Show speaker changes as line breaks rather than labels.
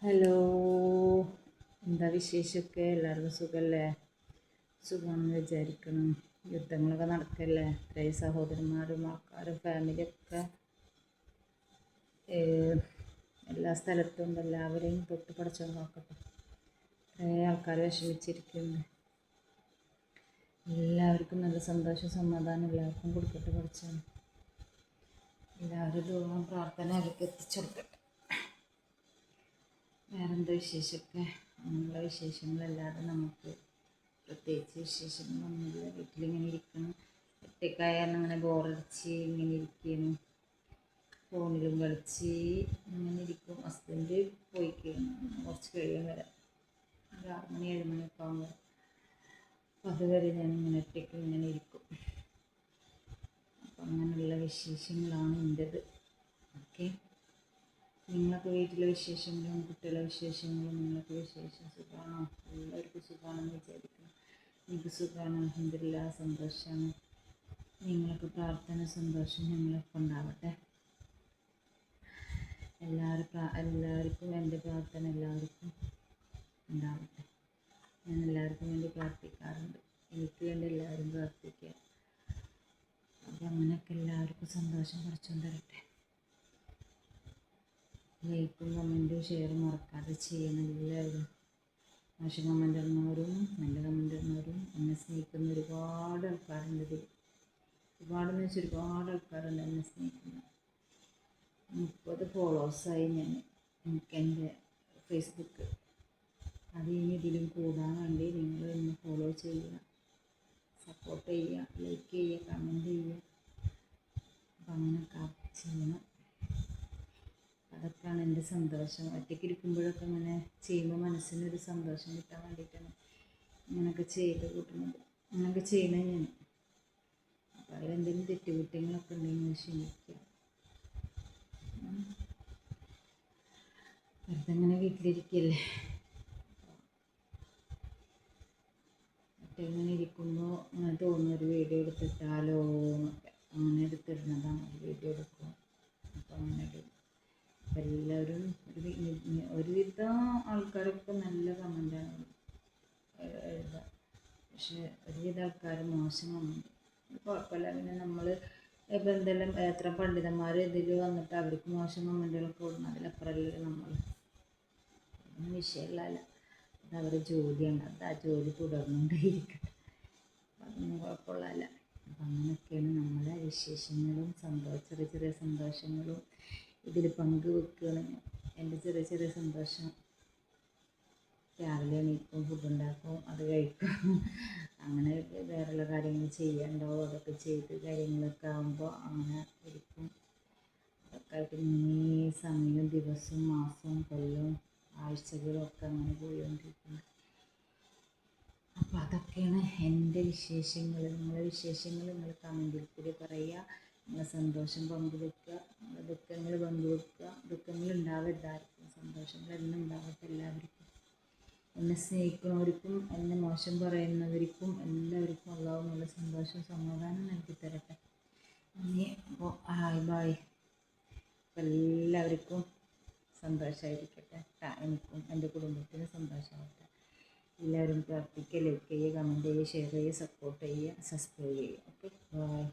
Hello, എന്താ വിശേഷമൊക്കെ? എല്ലാവർക്കും സുഖമല്ലേ? സുഖമാണെന്ന് വിചാരിക്കണം. യുദ്ധങ്ങളൊക്കെ നടക്കല്ലേ? ഇത്രയും സഹോദരന്മാരും ആൾക്കാരും ഫാമിലിയൊക്കെ എല്ലാ സ്ഥലത്തും ഉണ്ട്. എല്ലാവരെയും തൊട്ട് പഠിച്ചു നോക്കട്ടെ. കുറേ ആൾക്കാർ വിഷമിച്ചിരിക്കുന്നു. എല്ലാവർക്കും നല്ല സന്തോഷം സമാധാനം എല്ലാവർക്കും കൊടുക്കട്ടെ. പഠിച്ചാണ് എല്ലാവരും ദൂരം പ്രാർത്ഥന അവർക്ക് എത്തിച്ചു കൊടുക്കട്ടെ. വേറെന്താ വിശേഷമൊക്കെ? അങ്ങനെയുള്ള വിശേഷങ്ങളല്ലാതെ നമുക്ക് പ്രത്യേകിച്ച് വിശേഷങ്ങളൊന്നുമില്ല. വീട്ടിലിങ്ങനെ ഇരിക്കണം. ഒറ്റക്കായാലും അങ്ങനെ ബോറടിച്ച് ഇങ്ങനെ ഇരിക്കുന്നു. ഫോണിലും കളിച്ച് ഇങ്ങനെ ഇരിക്കും. ഹസ്ബൻഡ് പോയി കുറച്ച് കഴിയും വരെ, ഒരു 6 മണി 7 മണിയൊക്കെ ആകുമ്പോൾ. അപ്പോൾ അതുവരെ ഞാനിങ്ങനെ ഒറ്റയ്ക്ക് ഇങ്ങനെ ഇരിക്കും. അപ്പം അങ്ങനെയുള്ള വിശേഷങ്ങളാണ് എൻ്റെത്. ഓക്കെ, നിങ്ങളൊക്കെ വീട്ടിലെ വിശേഷങ്ങളും കുട്ടികളുടെ വിശേഷങ്ങളും നിങ്ങളൊക്കെ വിശേഷം സുഖമാണോ? എല്ലാവർക്കും സുഖമാണെന്ന് വിചാരിക്കുന്നു. എനിക്ക് സുഖമാണ്, അൽഹംദുലില്ലാഹ്, സന്തോഷമാണ്. നിങ്ങളൊക്കെ പ്രാർത്ഥന സന്തോഷം ഞങ്ങളൊക്കെ ഉണ്ടാവട്ടെ. എല്ലാവർക്കും എൻ്റെ പ്രാർത്ഥന എല്ലാവർക്കും ഉണ്ടാവട്ടെ. ഞാൻ എല്ലാവർക്കും വേണ്ടി പ്രാർത്ഥിക്കാറുണ്ട്. എനിക്ക് വേണ്ടി എല്ലാവരും പ്രാർത്ഥിക്കുക. അപ്പോൾ അങ്ങനെയൊക്കെ എല്ലാവർക്കും സന്തോഷം കുറച്ചുകൊണ്ട് തരട്ടെ. ലൈക്കും കമൻറ്റും ഷെയറും മറക്കാതെ ചെയ്യണം എല്ലാവരും. മോശം കമൻ്റ് ഇടുന്നവരും നല്ല കമൻ്റ് ഇടുന്നവരും എന്നെ സ്നേഹിക്കുന്ന ഒരുപാട് ആൾക്കാരുണ്ട് ഇതിൽ. ഒരുപാടെന്ന് വെച്ചാൽ ഒരുപാട് ആൾക്കാരുണ്ട് എന്നെ സ്നേഹിക്കുന്നത്. 30 ഫോളോവേഴ്സായി എൻ്റെ ഫേസ്ബുക്ക്. അത് ഇനി ഇതിലും കൂടാൻ വേണ്ടി നിങ്ങൾ എന്നെ ഫോളോ ചെയ്യുക, സപ്പോർട്ട് ചെയ്യുക, ലൈക്ക് ചെയ്യുക, കമൻറ്റ് ചെയ്യുക. അപ്പം അങ്ങനെയൊക്കെ ചെയ്യണം. അതൊക്കെയാണ് എൻ്റെ സന്തോഷം. ഒറ്റയ്ക്ക് ഇരിക്കുമ്പോഴൊക്കെ അങ്ങനെ ചെയ്യുമ്പോൾ മനസ്സിനൊരു സന്തോഷം കിട്ടാൻ വേണ്ടിയിട്ടാണ് ഇങ്ങനെയൊക്കെ ചെയ്ത് കൂട്ടുന്നത്. അങ്ങനെയൊക്കെ ചെയ്യണത് ഞാൻ. അപ്പോൾ അതിലെന്തെങ്കിലും തെറ്റുകുറ്റങ്ങളൊക്കെ ഉണ്ടെങ്കിൽ ക്ഷമിക്കുക. വെറുതെ ഇങ്ങനെ വീട്ടിലിരിക്കല്ലേ, ഇങ്ങനെ ഇരിക്കുമ്പോൾ അങ്ങനെ തോന്നുന്നൊരു വീഡിയോ എടുത്തിട്ടാലോ എന്നൊക്കെ അങ്ങനെ എടുത്തിടുന്നതാണ്. ഒരു വീഡിയോ എടുക്കും. അപ്പോൾ അങ്ങനെ ഇടും. അപ്പം എല്ലാവരും ഒരുവിധം ആൾക്കാരൊക്കെ നല്ല കമൻ്റാണ് എഴുതുക. പക്ഷേ ഒരുവിധ ആൾക്കാർ മോശം കമൻറ്റ്. കുഴപ്പമില്ല. പിന്നെ നമ്മൾ ഇപ്പം എന്തെല്ലാം എത്ര പണ്ഡിതന്മാർ ഇതിൽ വന്നിട്ട് അവർക്ക് മോശം കമൻറ്റുകളൊക്കെ കൊടുക്കണം. അതിലപ്പുറമല്ലേ നമ്മൾ. ഒന്നും വിഷയമില്ല. അത് അവരുടെ ജോലിയാണ്. അത് ആ ജോലി തുടർന്നുകൊണ്ടേയിരിക്കട്ടെ. അതൊന്നും കുഴപ്പമുള്ളതല്ല. അപ്പം അങ്ങനെയൊക്കെയാണ് നമ്മളെ വിശേഷങ്ങളും ചെറിയ ചെറിയ സന്തോഷങ്ങളും ഇതിൽ പങ്കുവെക്കുകയാണ് ഞാൻ. എൻ്റെ ചെറിയ ചെറിയ സന്തോഷം. രാവിലെ എണീക്കും, ഫുഡുണ്ടാക്കും, അത് കഴിക്കും. അങ്ങനെ വേറെയുള്ള കാര്യങ്ങൾ ചെയ്യാനുണ്ടാവും. അതൊക്കെ ചെയ്ത് കാര്യങ്ങളൊക്കെ ആകുമ്പോൾ അങ്ങനെ ഇരിക്കും. അതൊക്കെ ആയിട്ട് ഇങ്ങനെ സമയവും ദിവസവും മാസവും കൊല്ലവും ആഴ്ചകളും ഒക്കെ അങ്ങനെ പോയിക്കൊണ്ടിരിക്കുന്നു. അപ്പോൾ അതൊക്കെയാണ് എൻ്റെ വിശേഷങ്ങൾ. നിങ്ങളെ വിശേഷങ്ങൾ നിങ്ങൾ കമൻറ്റിൽ കൂടി പറയുക. നിങ്ങളെ സന്തോഷം പങ്കുവെക്കുക, നിങ്ങളെ ദുഃഖങ്ങൾ പങ്കുവെക്കുക. ദുഃഖങ്ങൾ ഉണ്ടാവരുത് ആർക്കും, സന്തോഷങ്ങൾ എന്നും ഉണ്ടാവട്ടെ എല്ലാവർക്കും. എന്നെ സ്നേഹിക്കുന്നവർക്കും എന്നെ മോശം പറയുന്നവർക്കും എല്ലാവർക്കും അല്ലാഹു നല്ല സന്തോഷം സമാധാനം നൽകി തരട്ടെ. ഇനി അപ്പോൾ ബായ്. അപ്പോൾ എല്ലാവർക്കും സന്തോഷമായിരിക്കട്ടെ. എനിക്കും എൻ്റെ കുടുംബത്തിനും സന്തോഷമാവട്ടെ. എല്ലാവരും പ്രാർത്ഥിക്കുക, ലൈക്ക് ചെയ്യുക, കമൻറ്റ് ചെയ്യുക, ഷെയർ ചെയ്യുക, സപ്പോർട്ട് ചെയ്യുക, സബ്സ്ക്രൈബ് ചെയ്യുക. Okay, by.